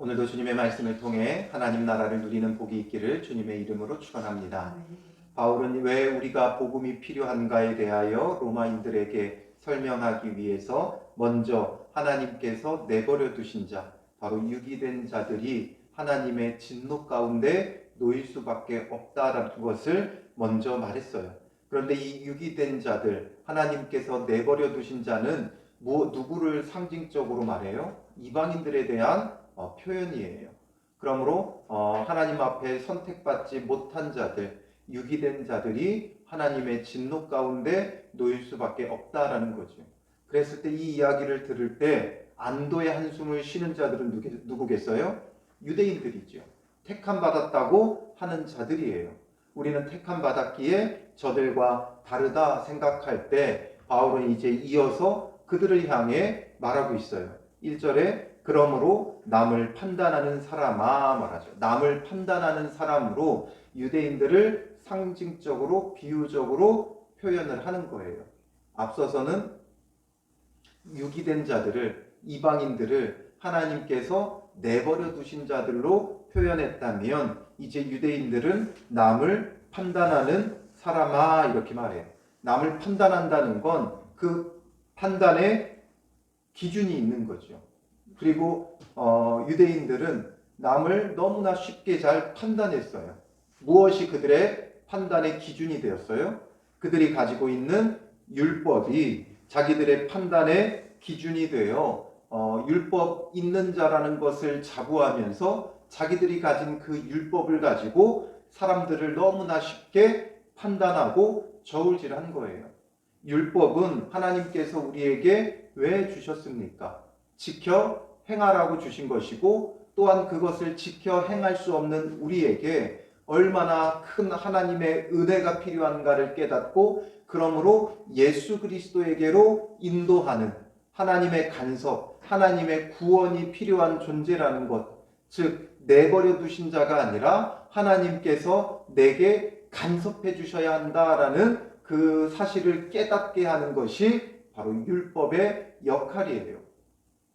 오늘도 주님의 말씀을 통해 하나님 나라를 누리는 복이 있기를 주님의 이름으로 축원합니다. 바울은 왜 우리가 복음이 필요한가에 대하여 로마인들에게 설명하기 위해서 먼저 하나님께서 내버려 두신 자, 바로 유기된 자들이 하나님의 진노 가운데 놓일 수밖에 없다라는 것을 먼저 말했어요. 그런데 이 유기된 자들, 하나님께서 내버려 두신 자는 누구를 상징적으로 말해요? 이방인들에 대한 표현이에요. 그러므로 하나님 앞에 선택받지 못한 자들, 유기된 자들이 하나님의 진노 가운데 놓일 수밖에 없다라는 거죠. 그랬을 때 이 이야기를 들을 때 안도의 한숨을 쉬는 자들은 누구겠어요? 유대인들이죠. 택함 받았다고 하는 자들이에요. 우리는 택함 받았기에 저들과 다르다 생각할 때 바울은 이제 이어서 그들을 향해 말하고 있어요. 1절에 그러므로 남을 판단하는 사람아 말하죠. 남을 판단하는 사람으로 유대인들을 상징적으로 비유적으로 표현을 하는 거예요. 앞서서는 유기된 자들을, 이방인들을 하나님께서 내버려 두신 자들로 표현했다면 이제 유대인들은 남을 판단하는 사람아 이렇게 말해요. 남을 판단한다는 건 그 판단에 기준이 있는 거죠. 그리고 유대인들은 남을 너무나 쉽게 잘 판단했어요. 무엇이 그들의 판단의 기준이 되었어요? 그들이 가지고 있는 율법이 자기들의 판단의 기준이 되어 율법 있는 자라는 것을 자부하면서 자기들이 가진 그 율법을 가지고 사람들을 너무나 쉽게 판단하고 저울질한 거예요. 율법은 하나님께서 우리에게 왜 주셨습니까? 지켜 행하라고 주신 것이고 또한 그것을 지켜 행할 수 없는 우리에게 얼마나 큰 하나님의 은혜가 필요한가를 깨닫고 그러므로 예수 그리스도에게로 인도하는 하나님의 간섭, 하나님의 구원이 필요한 존재라는 것, 즉 내버려 두신 자가 아니라 하나님께서 내게 간섭해 주셔야 한다라는 그 사실을 깨닫게 하는 것이 바로 율법의 역할이에요.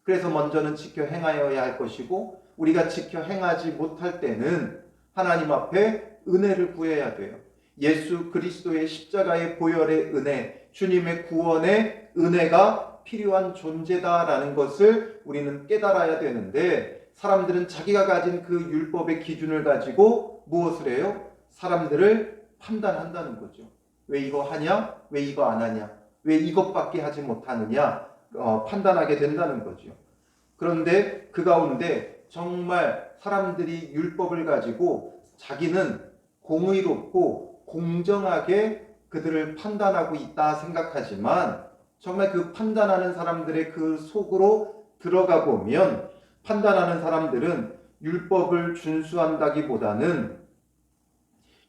그래서 먼저는 지켜 행하여야 할 것이고 우리가 지켜 행하지 못할 때는 하나님 앞에 은혜를 구해야 돼요. 예수 그리스도의 십자가의 보혈의 은혜, 주님의 구원의 은혜가 필요한 존재다라는 것을 우리는 깨달아야 되는데 사람들은 자기가 가진 그 율법의 기준을 가지고 무엇을 해요? 사람들을 판단한다는 거죠. 왜 이거 하냐? 왜 이거 안 하냐? 왜 이것밖에 하지 못하느냐? 판단하게 된다는 거죠. 그런데 그 가운데 정말 사람들이 율법을 가지고 자기는 공의롭고 공정하게 그들을 판단하고 있다 생각하지만 정말 그 판단하는 사람들의 그 속으로 들어가 보면 판단하는 사람들은 율법을 준수한다기보다는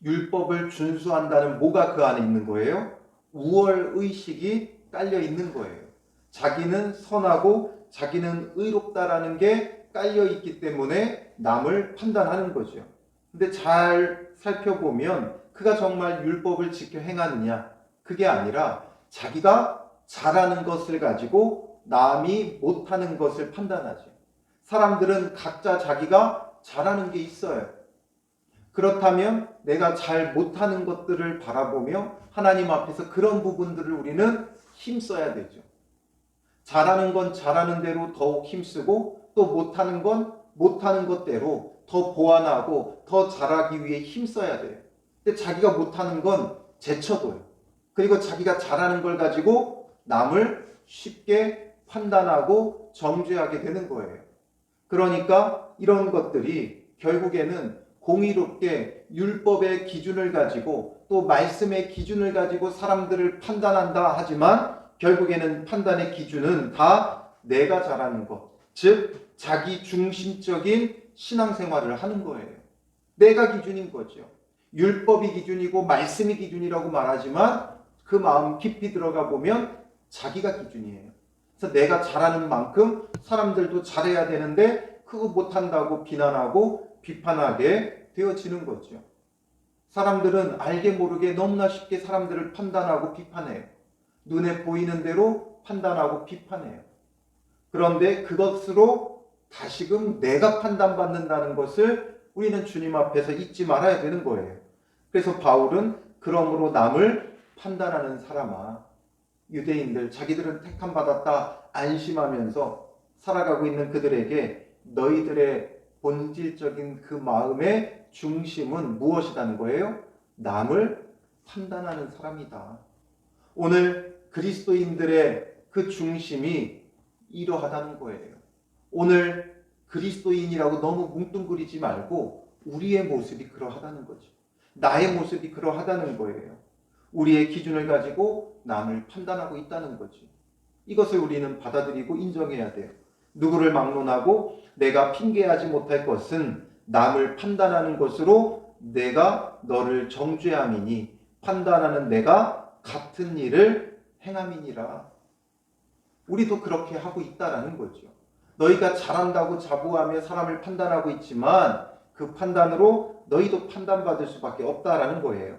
율법을 준수한다는 뭐가 그 안에 있는 거예요? 우월의식이 깔려 있는 거예요. 자기는 선하고 자기는 의롭다라는 게 깔려 있기 때문에 남을 판단하는 거죠. 근데 잘 살펴보면 그가 정말 율법을 지켜 행하느냐? 그게 아니라 자기가 잘하는 것을 가지고 남이 못하는 것을 판단하죠. 사람들은 각자 자기가 잘하는 게 있어요. 그렇다면 내가 잘 못하는 것들을 바라보며 하나님 앞에서 그런 부분들을 우리는 힘써야 되죠. 잘하는 건 잘하는 대로 더욱 힘쓰고 또 못하는 건 못하는 것대로 더 보완하고 더 잘하기 위해 힘써야 돼요. 근데 자기가 못하는 건 제쳐둬요. 그리고 자기가 잘하는 걸 가지고 남을 쉽게 판단하고 정죄하게 되는 거예요. 그러니까 이런 것들이 결국에는 공의롭게 율법의 기준을 가지고 또 말씀의 기준을 가지고 사람들을 판단한다 하지만 결국에는 판단의 기준은 다 내가 잘하는 것, 즉 자기 중심적인 신앙생활을 하는 거예요. 내가 기준인 거죠. 율법이 기준이고 말씀이 기준이라고 말하지만 그 마음 깊이 들어가 보면 자기가 기준이에요. 그래서 내가 잘하는 만큼 사람들도 잘해야 되는데 그거 못한다고 비난하고 비판하게 되어지는 거죠. 사람들은 알게 모르게 너무나 쉽게 사람들을 판단하고 비판해요. 눈에 보이는 대로 판단하고 비판해요. 그런데 그것으로 다시금 내가 판단받는다는 것을 우리는 주님 앞에서 잊지 말아야 되는 거예요. 그래서 바울은 그러므로 남을 판단하는 사람아, 유대인들 자기들은 택함 받았다 안심하면서 살아가고 있는 그들에게 너희들의 본질적인 그 마음의 중심은 무엇이라는 거예요? 남을 판단하는 사람이다. 오늘 그리스도인들의 그 중심이 이러하다는 거예요. 오늘 그리스도인이라고 너무 뭉뚱그리지 말고 우리의 모습이 그러하다는 거죠. 나의 모습이 그러하다는 거예요. 우리의 기준을 가지고 남을 판단하고 있다는 거지. 이것을 우리는 받아들이고 인정해야 돼요. 누구를 막론하고 내가 핑계하지 못할 것은 남을 판단하는 것으로 내가 너를 정죄함이니 판단하는 내가 같은 일을 행함이니라. 우리도 그렇게 하고 있다라는 거죠. 너희가 잘한다고 자부하며 사람을 판단하고 있지만 그 판단으로 너희도 판단받을 수밖에 없다라는 거예요.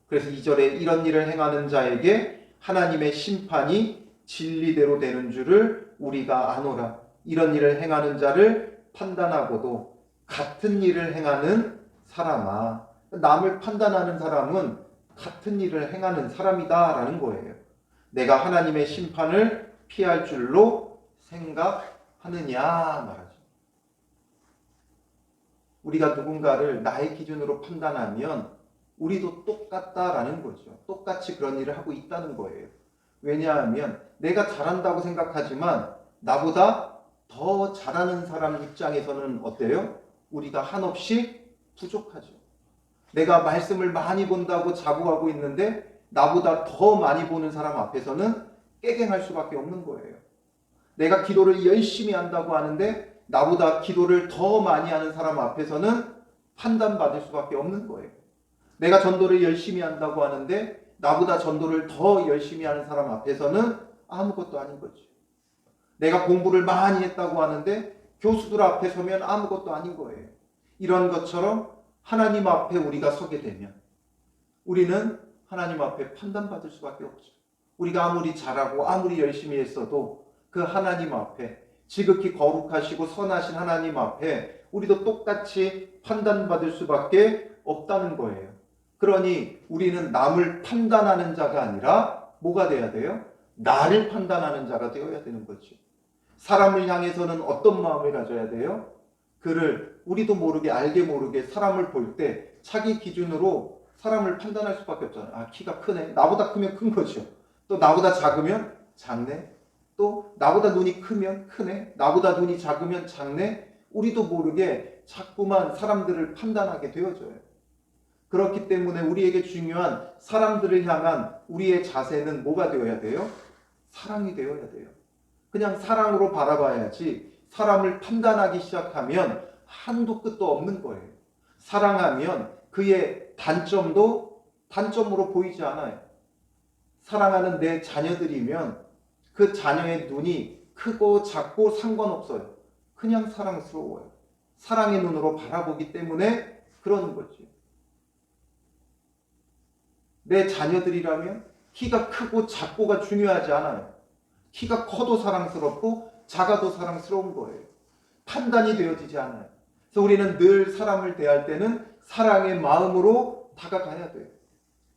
그래서 2절에 이런 일을 행하는 자에게 하나님의 심판이 진리대로 되는 줄을 우리가 아노라. 이런 일을 행하는 자를 판단하고도 같은 일을 행하는 사람아. 남을 판단하는 사람은 같은 일을 행하는 사람이다라는 거예요. 내가 하나님의 심판을 피할 줄로 생각하느냐 말하죠. 우리가 누군가를 나의 기준으로 판단하면 우리도 똑같다라는 거죠. 똑같이 그런 일을 하고 있다는 거예요. 왜냐하면 내가 잘한다고 생각하지만 나보다 더 잘하는 사람 입장에서는 어때요? 우리가 한없이 부족하죠. 내가 말씀을 많이 본다고 자부하고 있는데 나보다 더 많이 보는 사람 앞에서는 깨갱할 수밖에 없는 거예요. 내가 기도를 열심히 한다고 하는데 나보다 기도를 더 많이 하는 사람 앞에서는 판단받을 수밖에 없는 거예요. 내가 전도를 열심히 한다고 하는데 나보다 전도를 더 열심히 하는 사람 앞에서는 아무것도 아닌 거죠. 내가 공부를 많이 했다고 하는데 교수들 앞에 서면 아무것도 아닌 거예요. 이런 것처럼 하나님 앞에 우리가 서게 되면 우리는 하나님 앞에 판단받을 수밖에 없죠. 우리가 아무리 잘하고 아무리 열심히 했어도 그 하나님 앞에 지극히 거룩하시고 선하신 하나님 앞에 우리도 똑같이 판단받을 수밖에 없다는 거예요. 그러니 우리는 남을 판단하는 자가 아니라 뭐가 돼야 돼요? 나를 판단하는 자가 되어야 되는 거지. 사람을 향해서는 어떤 마음을 가져야 돼요? 그를 우리도 모르게 알게 모르게 사람을 볼 때 자기 기준으로 사람을 판단할 수밖에 없잖아요. 아, 키가 크네. 나보다 크면 큰 거죠. 또 나보다 작으면 작네. 또 나보다 눈이 크면 크네. 나보다 눈이 작으면 작네. 우리도 모르게 자꾸만 사람들을 판단하게 되어져요. 그렇기 때문에 우리에게 중요한 사람들을 향한 우리의 자세는 뭐가 되어야 돼요? 사랑이 되어야 돼요. 그냥 사랑으로 바라봐야지 사람을 판단하기 시작하면 한도 끝도 없는 거예요. 사랑하면 그의 단점도 단점으로 보이지 않아요. 사랑하는 내 자녀들이면 그 자녀의 눈이 크고 작고 상관없어요. 그냥 사랑스러워요. 사랑의 눈으로 바라보기 때문에 그러는 거지. 내 자녀들이라면 키가 크고 작고가 중요하지 않아요. 키가 커도 사랑스럽고 작아도 사랑스러운 거예요. 판단이 되어지지 않아요. 그래서 우리는 늘 사람을 대할 때는 사랑의 마음으로 다가가야 돼요.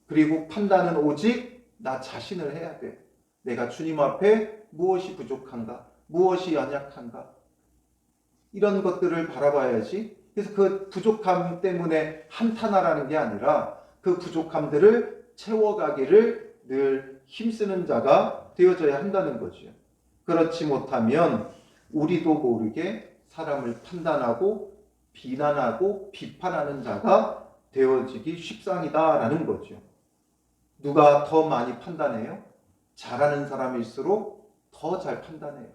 그리고 판단은 오직 나 자신을 해야 돼. 내가 주님 앞에 무엇이 부족한가? 무엇이 연약한가? 이런 것들을 바라봐야지. 그래서 그 부족함 때문에 한탄하라는 게 아니라 그 부족함들을 채워가기를 늘 힘쓰는 자가 되어져야 한다는 거죠. 그렇지 못하면 우리도 모르게 사람을 판단하고 비난하고 비판하는 자가 되어지기 십상이다라는 거죠. 누가 더 많이 판단해요? 잘하는 사람일수록 더 잘 판단해요.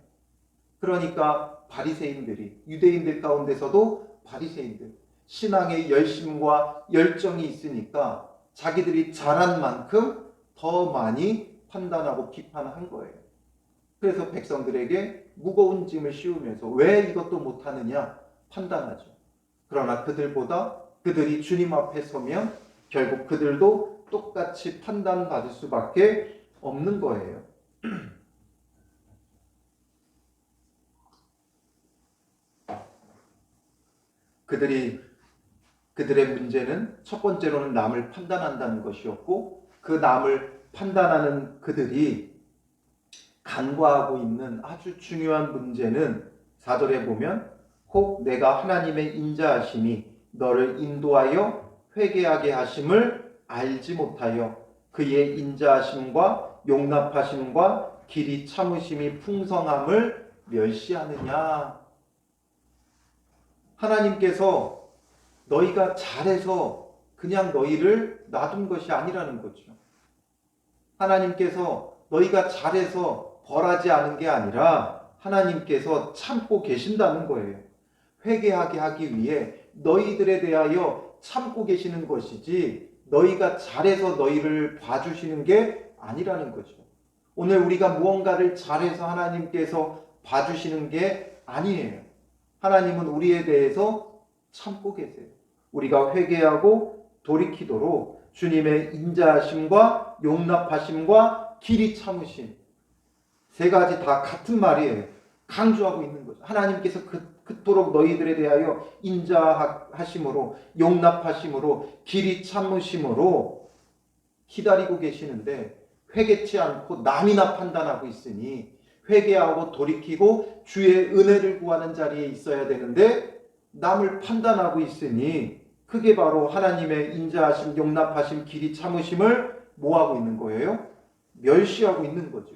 그러니까 바리새인들이 유대인들 가운데서도 바리새인들 신앙의 열심과 열정이 있으니까 자기들이 잘한 만큼 더 많이 판단하고 비판한 거예요. 그래서 백성들에게 무거운 짐을 씌우면서 왜 이것도 못하느냐 판단하죠. 그러나 그들이 주님 앞에 서면 결국 그들도 똑같이 판단받을 수밖에 없는 거예요. 그들의 문제는 첫 번째로는 남을 판단한다는 것이었고, 그 남을 판단하는 그들이 간과하고 있는 아주 중요한 문제는 4절에 보면 혹 내가 하나님의 인자하심이 너를 인도하여 회개하게 하심을 알지 못하여 그의 인자하심과 용납하심과 길이 참으심이 풍성함을 멸시하느냐. 하나님께서 너희가 잘해서 그냥 너희를 놔둔 것이 아니라는 거죠. 하나님께서 너희가 잘해서 벌하지 않은 게 아니라 하나님께서 참고 계신다는 거예요. 회개하게 하기 위해 너희들에 대하여 참고 계시는 것이지 너희가 잘해서 너희를 봐주시는 게 아니라는 거죠. 오늘 우리가 무언가를 잘해서 하나님께서 봐주시는 게 아니에요. 하나님은 우리에 대해서 참고 계세요. 우리가 회개하고 돌이키도록 주님의 인자하심과 용납하심과 길이 참으심, 세 가지 다 같은 말이에요. 강조하고 있는 거죠. 하나님께서 그토록 너희들에 대하여 인자하심으로 용납하심으로 길이 참으심으로 기다리고 계시는데 회개치 않고 남이나 판단하고 있으니 회개하고 돌이키고 주의 은혜를 구하는 자리에 있어야 되는데 남을 판단하고 있으니 그게 바로 하나님의 인자하심, 용납하심, 길이 참으심을 뭐하고 있는 거예요? 멸시하고 있는 거죠.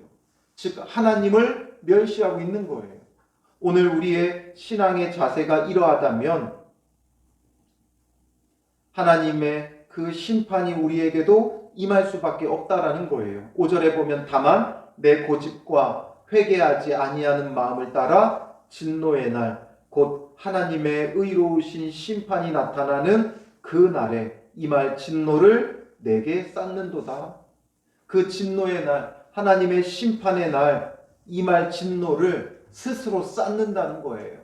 즉 하나님을 멸시하고 있는 거예요. 오늘 우리의 신앙의 자세가 이러하다면 하나님의 그 심판이 우리에게도 임할 수밖에 없다라는 거예요. 5절에 보면 다만 내 고집과 회개하지 아니하는 마음을 따라 진노의 날 곧 하나님의 의로우신 심판이 나타나는 그 날에 임할 진노를 내게 쌓는도다. 그 진노의 날, 하나님의 심판의 날 임할 진노를 스스로 쌓는다는 거예요.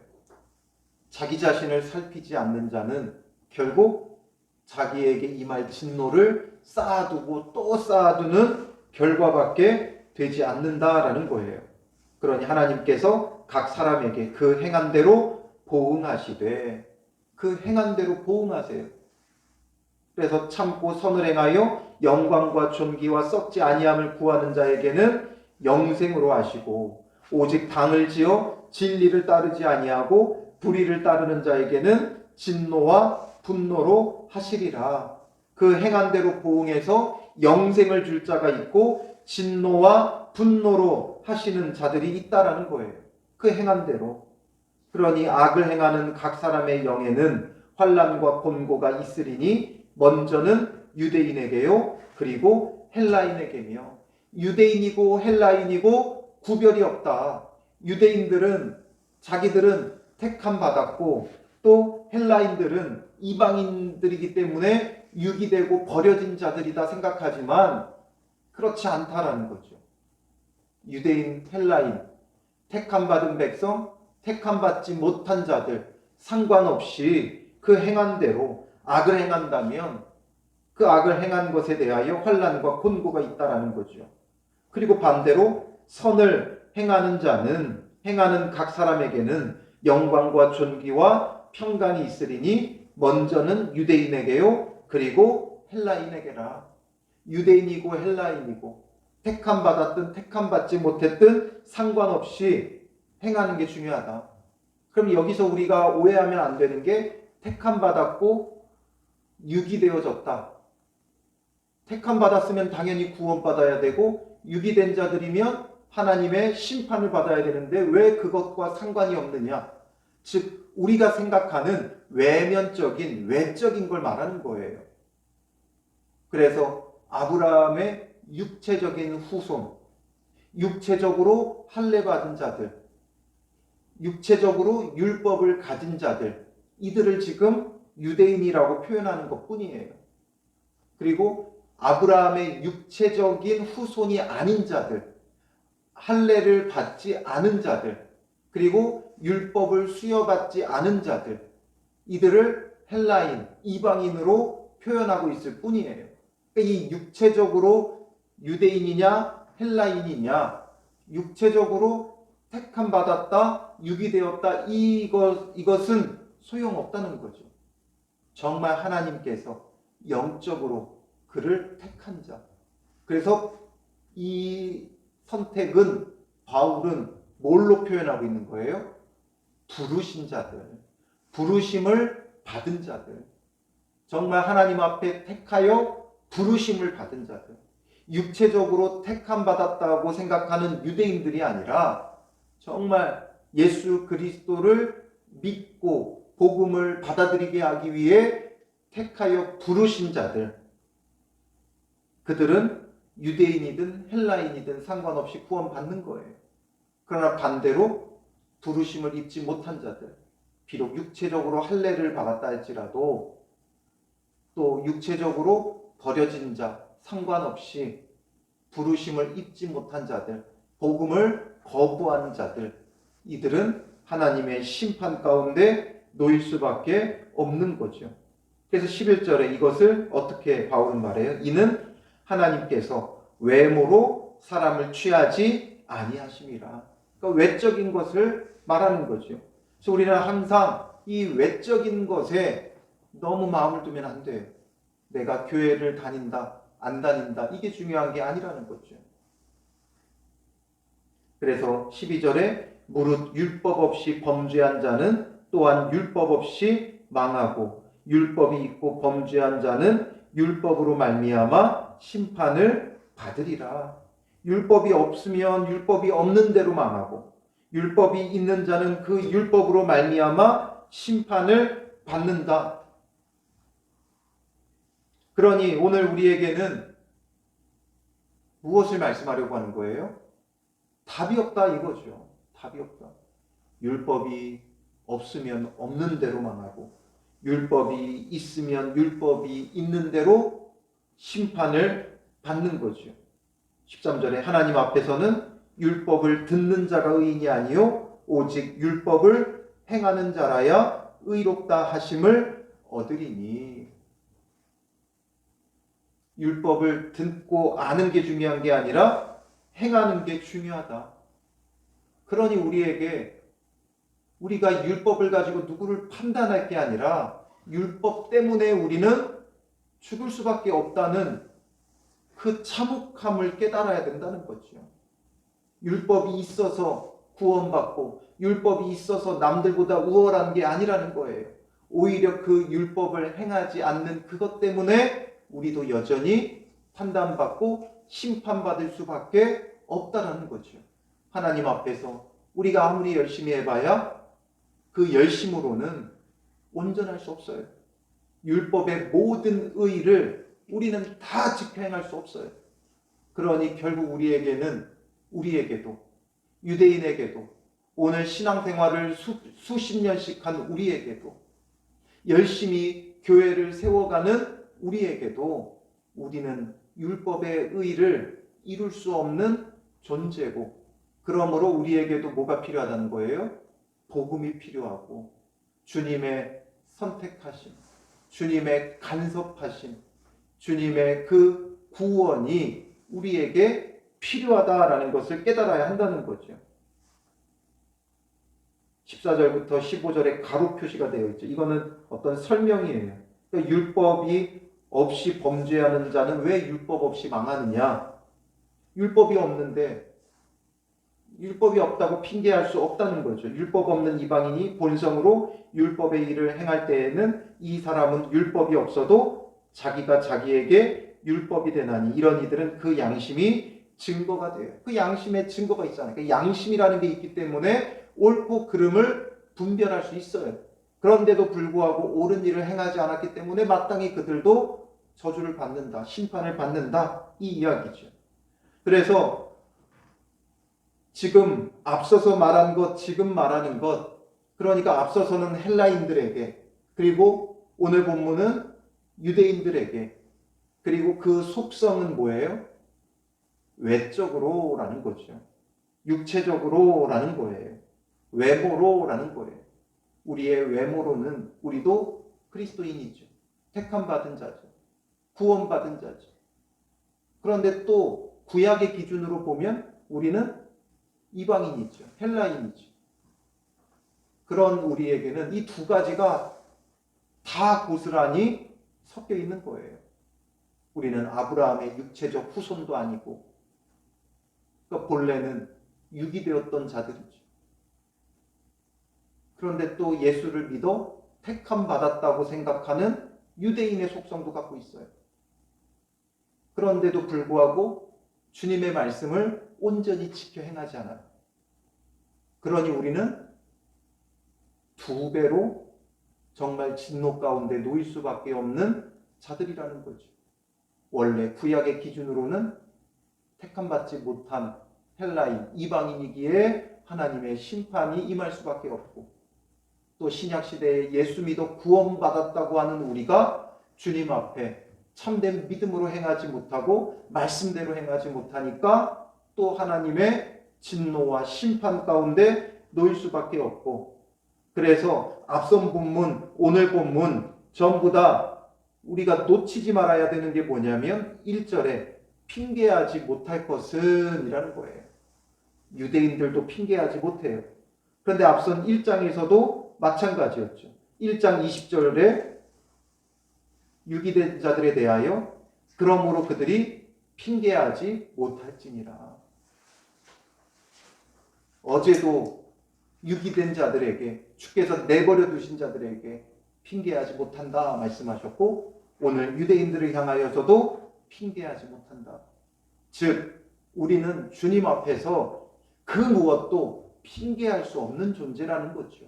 자기 자신을 살피지 않는 자는 결국 자기에게 임할 진노를 쌓아두고 또 쌓아두는 결과밖에 되지 않는다라는 거예요. 그러니 하나님께서 각 사람에게 그 행한 대로 보응하시되 그 행한 대로 보응하세요. 그래서 참고 선을 행하여 영광과 존귀와 썩지 아니함을 구하는 자에게는 영생으로 하시고 오직 당을 지어 진리를 따르지 아니하고 불의를 따르는 자에게는 진노와 분노로 하시리라. 그 행한 대로 보응해서 영생을 줄 자가 있고 진노와 분노로 하시는 자들이 있다라는 거예요. 그 행한 대로. 그러니 악을 행하는 각 사람의 영에는 환난과 곤고가 있으리니 먼저는 유대인에게요 그리고 헬라인에게며. 유대인이고 헬라인이고 구별이 없다. 유대인들은 자기들은 택함 받았고 또 헬라인들은 이방인들이기 때문에 유기되고 버려진 자들이다 생각하지만 그렇지 않다라는 거죠. 유대인, 헬라인, 택함 받은 백성, 택함 받지 못한 자들 상관없이 그 행한 대로 악을 행한다면 그 악을 행한 것에 대하여 환난과 곤고가 있다라는 거죠. 그리고 반대로 선을 행하는 자는 행하는 각 사람에게는 영광과 존귀와 평강이 있으리니 먼저는 유대인에게요 그리고 헬라인에게라. 유대인이고 헬라인이고 택함 받았든 택함 받지 못했든 상관없이 행하는 게 중요하다. 그럼 여기서 우리가 오해하면 안 되는 게 택함 받았고 유기되어졌다. 택함 받았으면 당연히 구원받아야 되고 유기된 자들이면 하나님의 심판을 받아야 되는데 왜 그것과 상관이 없느냐? 즉 우리가 생각하는 외면적인 외적인 걸 말하는 거예요. 그래서 아브라함의 육체적인 후손, 육체적으로 할례 받은 자들, 육체적으로 율법을 가진 자들, 이들을 지금 유대인이라고 표현하는 것뿐이에요. 그리고 아브라함의 육체적인 후손이 아닌 자들, 할례를 받지 않은 자들, 그리고 율법을 수여받지 않은 자들, 이들을 헬라인, 이방인으로 표현하고 있을 뿐이에요. 이 육체적으로 유대인이냐 헬라인이냐, 육체적으로 택함 받았다, 유기되었다, 이것은 소용없다는 거죠. 정말 하나님께서 영적으로 그를 택한 자. 그래서 이 선택은 바울은 뭘로 표현하고 있는 거예요? 부르신 자들, 부르심을 받은 자들, 정말 하나님 앞에 택하여 부르심을 받은 자들, 육체적으로 택함 받았다고 생각하는 유대인들이 아니라 정말 예수 그리스도를 믿고 복음을 받아들이게 하기 위해 택하여 부르신 자들, 그들은 유대인이든 헬라인이든 상관없이 구원받는 거예요. 그러나 반대로 부르심을 입지 못한 자들, 비록 육체적으로 할례를 받았다 할지라도 또 육체적으로 버려진 자 상관없이 부르심을 입지 못한 자들, 복음을 거부하는 자들, 이들은 하나님의 심판 가운데 놓일 수밖에 없는 거죠. 그래서 11절에 이것을 어떻게 바울은 말해요? 이는 하나님께서 외모로 사람을 취하지 아니하심이라. 그러니까 외적인 것을 말하는 거죠. 그래서 우리는 항상 이 외적인 것에 너무 마음을 두면 안 돼요. 내가 교회를 다닌다, 안 다닌다, 이게 중요한 게 아니라는 거죠. 그래서 12절에 무릇 율법 없이 범죄한 자는 또한 율법 없이 망하고 율법이 있고 범죄한 자는 율법으로 말미암아 심판을 받으리라. 율법이 없으면 율법이 없는 대로 망하고 율법이 있는 자는 그 율법으로 말미암아 심판을 받는다. 그러니 오늘 우리에게는 무엇을 말씀하려고 하는 거예요? 답이 없다 이거죠. 답이 없다. 율법이 없으면 없는 대로 망하고 율법이 있으면 율법이 있는 대로 심판을 받는 거죠. 13절에 하나님 앞에서는 율법을 듣는 자가 의인이 아니요 오직 율법을 행하는 자라야 의롭다 하심을 얻으리니. 율법을 듣고 아는 게 중요한 게 아니라 행하는 게 중요하다. 그러니 우리가 율법을 가지고 누구를 판단할 게 아니라 율법 때문에 우리는 죽을 수밖에 없다는 그 참혹함을 깨달아야 된다는 거죠. 율법이 있어서 구원받고 율법이 있어서 남들보다 우월한 게 아니라는 거예요. 오히려 그 율법을 행하지 않는 그것 때문에 우리도 여전히 판단받고 심판받을 수밖에 없다라는 거죠. 하나님 앞에서 우리가 아무리 열심히 해봐야 그 열심으로는 온전할 수 없어요. 율법의 모든 의를 우리는 다 집행할 수 없어요. 그러니 결국 우리에게도 유대인에게도 오늘 신앙생활을 수십 년씩 한 우리에게도 열심히 교회를 세워가는 우리에게도 우리는 율법의 의를 이룰 수 없는 존재고, 그러므로 우리에게도 뭐가 필요하다는 거예요? 복음이 필요하고 주님의 선택하심, 주님의 간섭하심, 주님의 그 구원이 우리에게 필요하다라는 것을 깨달아야 한다는 거죠. 14절부터 15절에 가로 표시가 되어 있죠. 이거는 어떤 설명이에요. 그러니까 율법이 없이 범죄하는 자는 왜 율법 없이 망하느냐? 율법이 없는데 율법이 없다고 핑계할 수 없다는 거죠. 율법 없는 이방인이 본성으로 율법의 일을 행할 때에는 이 사람은 율법이 없어도 자기가 자기에게 율법이 되나니 이런 이들은 그 양심이 증거가 돼요. 그 양심의 증거가 있잖아요. 그 양심이라는 게 있기 때문에 옳고 그름을 분별할 수 있어요. 그런데도 불구하고 옳은 일을 행하지 않았기 때문에 마땅히 그들도 저주를 받는다, 심판을 받는다, 이 이야기죠. 그래서 지금 앞서서 말한 것, 지금 말하는 것, 그러니까 앞서서는 헬라인들에게, 그리고 오늘 본문은 유대인들에게, 그리고 그 속성은 뭐예요? 외적으로라는 거죠. 육체적으로라는 거예요. 외모로라는 거예요. 우리의 외모로는 우리도 그리스도인이죠. 택함받은 자죠. 구원받은 자죠. 그런데 또 구약의 기준으로 보면 우리는 이방인이죠. 헬라인이죠. 그런 우리에게는 이 두 가지가 다 고스란히 섞여 있는 거예요. 우리는 아브라함의 육체적 후손도 아니고, 그러니까 본래는 육이 되었던 자들이죠. 그런데 또 예수를 믿어 택함 받았다고 생각하는 유대인의 속성도 갖고 있어요. 그런데도 불구하고 주님의 말씀을 온전히 지켜 행하지 않아요. 그러니 우리는 두 배로 정말 진노 가운데 놓일 수밖에 없는 자들이라는 거죠. 원래 구약의 기준으로는 택함받지 못한 헬라인, 이방인이기에 하나님의 심판이 임할 수밖에 없고, 또 신약시대에 예수 믿어 구원받았다고 하는 우리가 주님 앞에 참된 믿음으로 행하지 못하고 말씀대로 행하지 못하니까 또 하나님의 진노와 심판 가운데 놓일 수밖에 없고, 그래서 앞선 본문, 오늘 본문 전부 다 우리가 놓치지 말아야 되는 게 뭐냐면 1절에 핑계하지 못할 것은 이라는 거예요. 유대인들도 핑계하지 못해요. 그런데 앞선 1장에서도 마찬가지였죠. 1장 20절에 유기된 자들에 대하여 그러므로 그들이 핑계하지 못할지니라. 어제도 유기된 자들에게, 주께서 내버려 두신 자들에게 핑계하지 못한다 말씀하셨고, 오늘 유대인들을 향하여서도 핑계하지 못한다. 즉 우리는 주님 앞에서 그 무엇도 핑계할 수 없는 존재라는 거죠.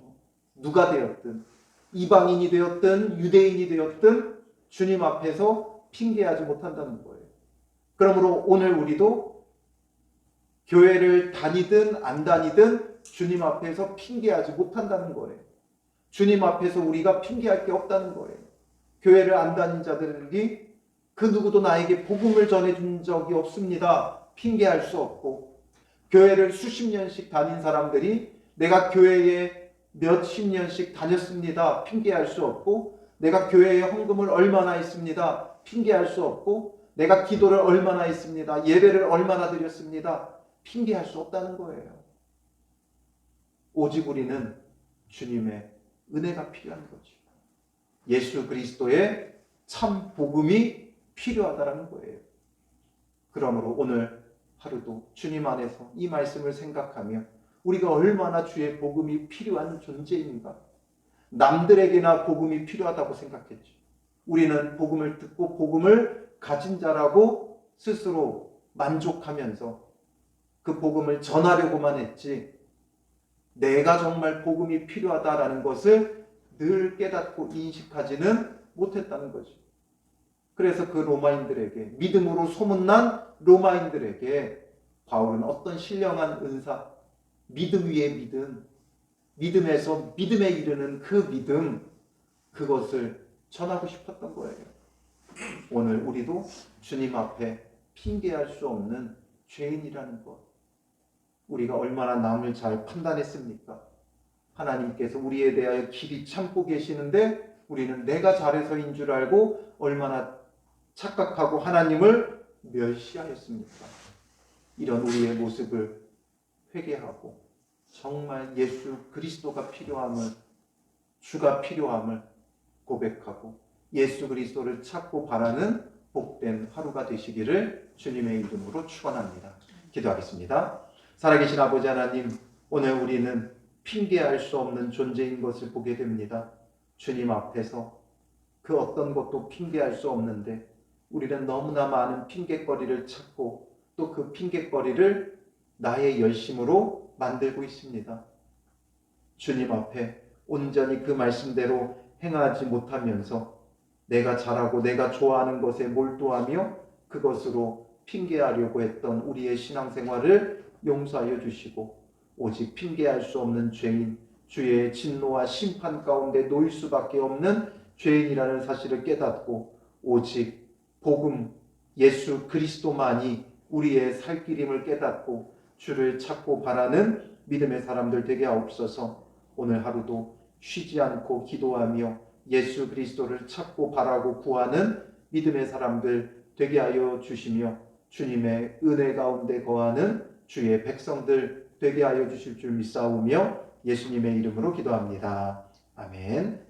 누가 되었든, 이방인이 되었든 유대인이 되었든 주님 앞에서 핑계하지 못한다는 거예요. 그러므로 오늘 우리도 교회를 다니든 안 다니든 주님 앞에서 핑계하지 못한다는 거예요. 주님 앞에서 우리가 핑계할 게 없다는 거예요. 교회를 안 다닌 자들이 그 누구도 나에게 복음을 전해준 적이 없습니다. 핑계할 수 없고, 교회를 수십 년씩 다닌 사람들이 내가 교회에 몇십 년씩 다녔습니다. 핑계할 수 없고, 내가 교회에 헌금을 얼마나 했습니다. 핑계할 수 없고, 내가 기도를 얼마나 했습니다. 예배를 얼마나 드렸습니다. 핑계할 수 없다는 거예요. 오직 우리는 주님의 은혜가 필요한 거죠. 예수 그리스도의 참 복음이 필요하다는 거예요. 그러므로 오늘 하루도 주님 안에서 이 말씀을 생각하며 우리가 얼마나 주의 복음이 필요한 존재인가. 남들에게나 복음이 필요하다고 생각했죠. 우리는 복음을 듣고 복음을 가진 자라고 스스로 만족하면서 그 복음을 전하려고만 했지, 내가 정말 복음이 필요하다라는 것을 늘 깨닫고 인식하지는 못했다는 거죠. 그래서 그 로마인들에게, 믿음으로 소문난 로마인들에게 바울은 어떤 신령한 은사, 믿음 위에 믿음, 믿음에서 믿음에 이르는 그 믿음, 그것을 전하고 싶었던 거예요. 오늘 우리도 주님 앞에 핑계할 수 없는 죄인이라는 것, 우리가 얼마나 남을 잘 판단했습니까? 하나님께서 우리에 대하여 길이 참고 계시는데 우리는 내가 잘해서인 줄 알고 얼마나 착각하고 하나님을 멸시하였습니까? 이런 우리의 모습을 회개하고 정말 예수 그리스도가 필요함을, 주가 필요함을 고백하고 예수 그리스도를 찾고 바라는 복된 하루가 되시기를 주님의 이름으로 축원합니다. 기도하겠습니다. 살아계신 아버지 하나님, 오늘 우리는 핑계할 수 없는 존재인 것을 보게 됩니다. 주님 앞에서 그 어떤 것도 핑계할 수 없는데 우리는 너무나 많은 핑계거리를 찾고 또 그 핑계거리를 나의 열심으로 만들고 있습니다. 주님 앞에 온전히 그 말씀대로 행하지 못하면서 내가 잘하고 내가 좋아하는 것에 몰두하며 그것으로 핑계하려고 했던 우리의 신앙생활을 용서하여 주시고, 오직 핑계할 수 없는 죄인, 주의 진노와 심판 가운데 놓일 수밖에 없는 죄인이라는 사실을 깨닫고 오직 복음 예수 그리스도만이 우리의 살 길임을 깨닫고 주를 찾고 바라는 믿음의 사람들 되게 하옵소서. 오늘 하루도 쉬지 않고 기도하며 예수 그리스도를 찾고 바라고 구하는 믿음의 사람들 되게 하여 주시며 주님의 은혜 가운데 거하는 주의 백성들 되게 하여 주실 줄 믿사오며 예수님의 이름으로 기도합니다. 아멘.